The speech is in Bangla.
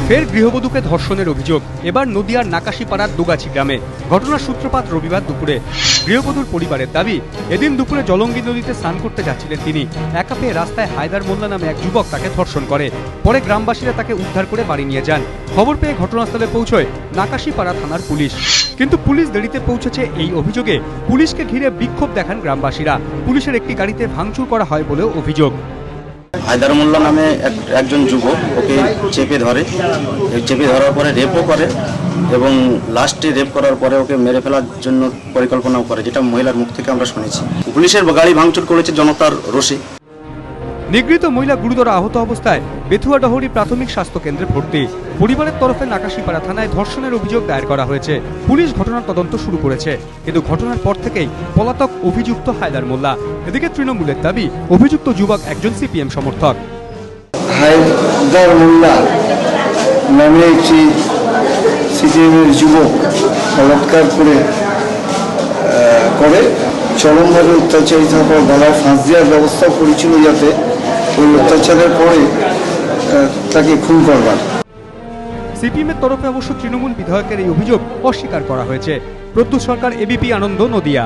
ফের গৃহবধূকে ধর্ষণের অভিযোগ, এবার নদিয়ার নাকাশিপাড়ার দুগাছি গ্রামে। ঘটনার সূত্রপাত রবিবার দুপুরে। গৃহবধূর পরিবারের দাবি, এদিন দুপুরে জলঙ্গি নদীতে স্নান করতে যাচ্ছিলেন তিনি। একা পেয়ে রাস্তায় হায়দার মোল্লা নামে এক যুবক তাকে ধর্ষণ করে। পরে গ্রামবাসীরা তাকে উদ্ধার করে বাড়ি নিয়ে যান। খবর পেয়ে ঘটনাস্থলে পৌঁছয় নাকাশিপাড়া থানার পুলিশ, কিন্তু পুলিশ দেরিতে পৌঁছেছে এই অভিযোগে পুলিশকে ঘিরে বিক্ষোভ দেখান গ্রামবাসীরা। পুলিশের একটি গাড়িতে ভাঙচুর করা হয় বলেও অভিযোগ। হায়দার মোল্লা নামে একজন যুবক ওকে চেপে ধরার পরে রেপও করে এবং লাস্টে রেপ করার পরে ওকে মেরে ফেলার জন্য পরিকল্পনাও করে, যেটা মহিলার মুখ থেকে আমরা শুনেছি। পুলিশের গাড়ি ভাঙচুর করেছে জনতার রোষে। নিগৃহীত মহিলা গুরুতর আহত অবস্থায় বেথুয়াডহরি প্রাথমিক স্বাস্থ্য কেন্দ্রে ভর্তি। পরিবারের তরফে নাকাশিপাড়া থানায় ধর্ষণের অভিযোগ দায়ের করা হয়েছে। পুলিশ ঘটনার তদন্ত শুরু করেছে, কিন্তু ঘটনার পর থেকেই পলাতক অভিযুক্ত হায়দার মোল্লা। এদিকে তৃণমূলের দাবি, অভিযুক্ত যুবক একজন সিপিএম সমর্থক। হায়দার মোল্লা নামে একটি সিপিএমের যুবক বলাৎকার করে চরমভাবে অত্যাচারিত হওয়ার গলায় ফাঁস দেওয়ার ব্যবস্থা করেছিল, যাতে ওই অত্যাচারের পরে তাকে খুন করবার। সিপিএমের তরফে অবশ্য তৃণমূল বিধায়কের এই অভিযোগ অস্বীকার করা হয়েছে। প্রদ্যুৎ সরকার, এবিপি আনন্দ, নদিয়া।